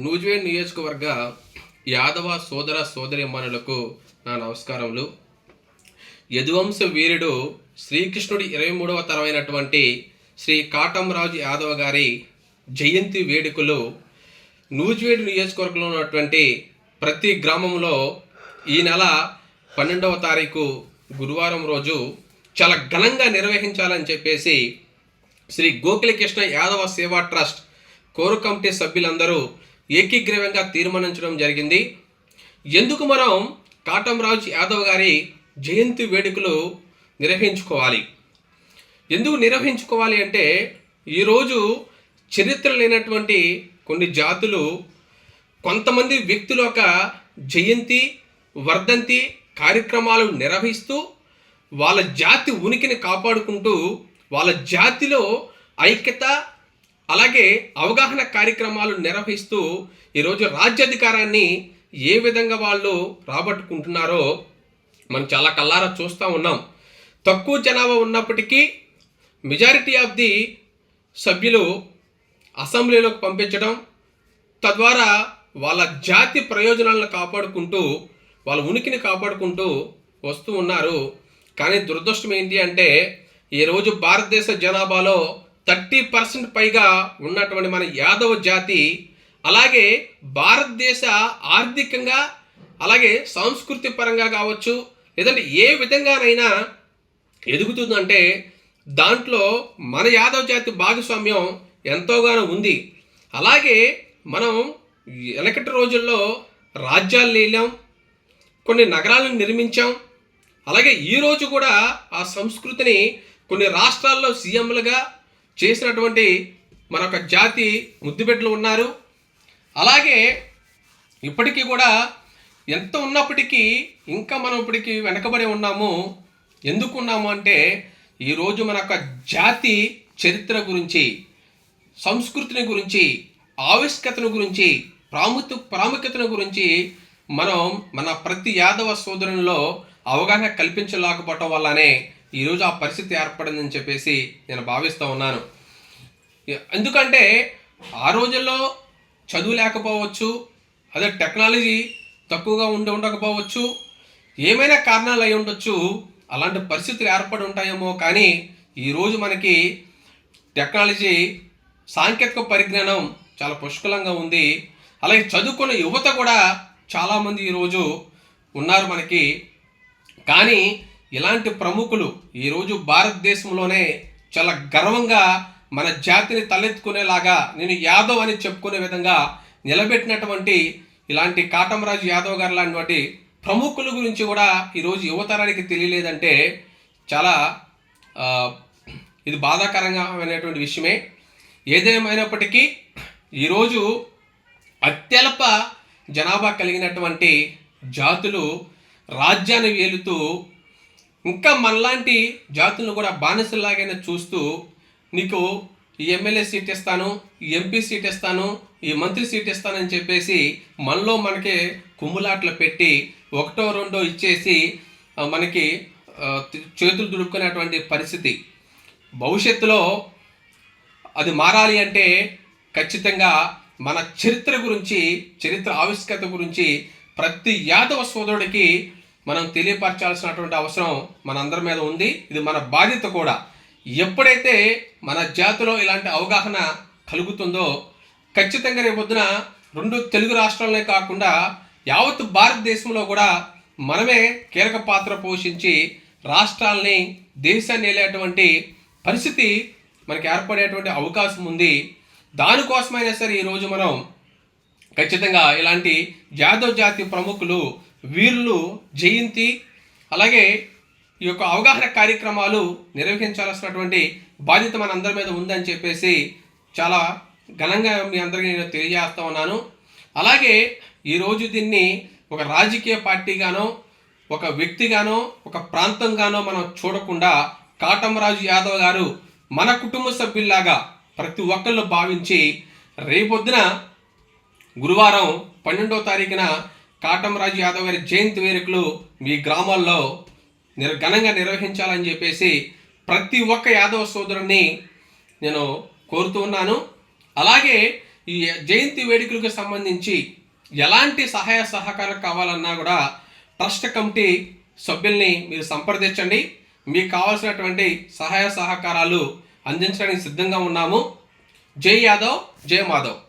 నూజివీడు నియోజకవర్గ యాదవ సోదర సోదరీమణులకు నా నమస్కారములు. యదువంశ వీరుడు శ్రీకృష్ణుడి 23వ తరమైనటువంటి శ్రీ కాటంరాజు యాదవ గారి జయంతి వేడుకలు నూజివీడు నియోజకవర్గంలో ఉన్నటువంటి ప్రతి గ్రామంలో ఈ నెల 12వ తారీఖు గురువారం రోజు చాలా ఘనంగా నిర్వహించాలని చెప్పేసి శ్రీ గోకులకృష్ణ యాదవ సేవా ట్రస్ట్ కోర్ కమిటీ సభ్యులందరూ ఏకీగ్రీవంగా తీర్మానించడం జరిగింది. ఎందుకు మనం కాటంరాజు యాదవ్ గారి జయంతి వేడుకలు నిర్వహించుకోవాలి? ఎందుకు నిర్వహించుకోవాలి అంటే ఈరోజు చరిత్ర లేనటువంటి కొన్ని జాతులు కొంతమంది వ్యక్తుల యొక్క జయంతి వర్ధంతి కార్యక్రమాలు నిర్వహిస్తూ వాళ్ళ జాతి ఉనికిని కాపాడుకుంటూ వాళ్ళ జాతిలో ఐక్యత అలాగే అవగాహన కార్యక్రమాలు నిర్వహిస్తూ ఈరోజు రాజ్యాధికారాన్ని ఏ విధంగా వాళ్ళు రాబట్టుకుంటున్నారో మనం చాలా కళ్ళారా చూస్తూ ఉన్నాం. తక్కువ జనాభా ఉన్నప్పటికీ మెజారిటీ ఆఫ్ ది సభ్యులు అసెంబ్లీలోకి పంపించడం, తద్వారా వాళ్ళ జాతి ప్రయోజనాలను కాపాడుకుంటూ వాళ్ళ ఉనికిని కాపాడుకుంటూ వస్తూ ఉన్నారు. కానీ దురదృష్టం ఏంటి అంటే ఈరోజు భారతదేశ జనాభాలో 30% పైగా ఉన్నటువంటి మన యాదవ జాతి అలాగే భారతదేశ ఆర్థికంగా అలాగే సాంస్కృతిక పరంగా కావచ్చు లేదంటే ఏ విధంగానైనా ఎదుగుతుందంటే దాంట్లో మన యాదవ జాతి భాగస్వామ్యం ఎంతోగానో ఉంది. అలాగే మనం వెనకటి రోజుల్లో రాజ్యాలు లేలాం, కొన్ని నగరాలను నిర్మించాం. అలాగే ఈరోజు కూడా ఆ సంస్కృతిని కొన్ని రాష్ట్రాల్లో సీఎంలుగా చేసినటువంటి మనొక జాతి ముద్దుబిడ్డలు ఉన్నారు. అలాగే ఇప్పటికీ కూడా ఎంత ఉన్నప్పటికీ ఇంకా మనం ఇప్పటికీ వెనకబడి ఉన్నాము. ఎందుకు ఉన్నాము అంటే ఈరోజు మన యొక్క జాతి చరిత్ర గురించి, సంస్కృతిని గురించి, ఆవిష్కతను గురించి, ప్రాముఖ్యతను గురించి మనం మన ప్రతి యాదవ సోదరునిలో అవగాహన కల్పించలేకపోవటం వల్లనే ఈరోజు ఆ పరిస్థితి ఏర్పడిందని చెప్పేసి నేను భావిస్తూ ఉన్నాను. ఎందుకంటే ఆ రోజుల్లో చదువు లేకపోవచ్చు, అదే టెక్నాలజీ తక్కువగా ఉండకపోవచ్చు, ఏమైనా కారణాలు అయి ఉండొచ్చు, అలాంటి పరిస్థితులు ఏర్పడి ఉంటాయేమో. కానీ ఈరోజు మనకి టెక్నాలజీ సాంకేతిక పరిజ్ఞానం చాలా పుష్కలంగా ఉంది. అలాగే చదువుకున్న యువత కూడా చాలామంది ఈరోజు ఉన్నారు మనకి. కానీ ఇలాంటి ప్రముఖులు ఈరోజు భారతదేశంలోనే చాలా గర్వంగా మన జాతిని తలెత్తుకునేలాగా నేను యాదవ్ అని చెప్పుకునే విధంగా నిలబెట్టినటువంటి ఇలాంటి కాటంరాజు యాదవ్ గారు లాంటి ప్రముఖుల గురించి కూడా ఈరోజు యువతరానికి తెలియలేదంటే చాలా ఇది బాధాకరంగా అనేటువంటి విషయమే. ఏదేమైనప్పటికీ ఈరోజు అత్యల్ప జనాభా కలిగినటువంటి జాతులు రాజ్యాన్ని ఏలుతూ ఇంకా మనలాంటి జాతులను కూడా బానిసలాగైనా చూస్తూ నీకు ఈ ఎమ్మెల్యే సీట్ ఇస్తాను, ఈ ఎంపీ సీట్ ఇస్తాను, ఈ మంత్రి సీట్ ఇస్తానని చెప్పేసి మనలో మనకి కుమ్ములాట్లు పెట్టి ఒకటో రెండో ఇచ్చేసి మనకి చేతులు దుడుక్కునేటువంటి పరిస్థితి. భవిష్యత్తులో అది మారాలి అంటే ఖచ్చితంగా మన చరిత్ర గురించి, చరిత్ర ఆవిష్కత గురించి ప్రతి యాదవ సోదరుడికి మనం తెలియపరచాల్సినటువంటి అవసరం మనందరి మీద ఉంది. ఇది మన బాధ్యత కూడా. ఎప్పుడైతే మన జాతిలో ఇలాంటి అవగాహన కలుగుతుందో ఖచ్చితంగా రేపొద్దున 2 తెలుగు రాష్ట్రాలనే కాకుండా యావత్ భారతదేశంలో కూడా మనమే కీలక పాత్ర పోషించి రాష్ట్రాలని, దేశాన్ని వెళ్ళేటువంటి పరిస్థితి మనకి ఏర్పడేటువంటి అవకాశం ఉంది. దానికోసమైనా సరే ఈరోజు మనం ఖచ్చితంగా ఇలాంటి యాదవ్ జాతి ప్రముఖులు వీరులు జయంతి అలాగే ఈ యొక్క అవగాహన కార్యక్రమాలు నిర్వహించాల్సినటువంటి బాధ్యత మన అందరి మీద ఉందని చెప్పేసి చాలా ఘనంగా మీ అందరికీ నేను తెలియజేస్తా ఉన్నాను. అలాగే ఈరోజు దీన్ని ఒక రాజకీయ పార్టీగానో, ఒక వ్యక్తిగానో, ఒక ప్రాంతంగానో మనం చూడకుండా కాటంరాజు యాదవ్ గారు మన కుటుంబ సభ్యుల్లాగా ప్రతి ఒక్కళ్ళు భావించి రేపొద్దున గురువారం 12వ తారీఖున కాటంరాజు యాదవ్ గారి జయంతి వేడుకలు మీ గ్రామాల్లో ఘనంగా నిర్వహించాలని చెప్పేసి ప్రతి ఒక్క యాదవ సోదరుని నేను కోరుతూ ఉన్నాను. అలాగే ఈ జయంతి వేడుకలకు సంబంధించి ఎలాంటి సహాయ సహకారం కావాలన్నా కూడా ట్రస్ట్ కమిటీ సభ్యుల్ని మీరు సంప్రదించండి. మీకు కావాల్సినటువంటి సహాయ సహకారాలు అందించడానికి సిద్ధంగా ఉన్నాము. జై యాదవ్, జై మాధవ్.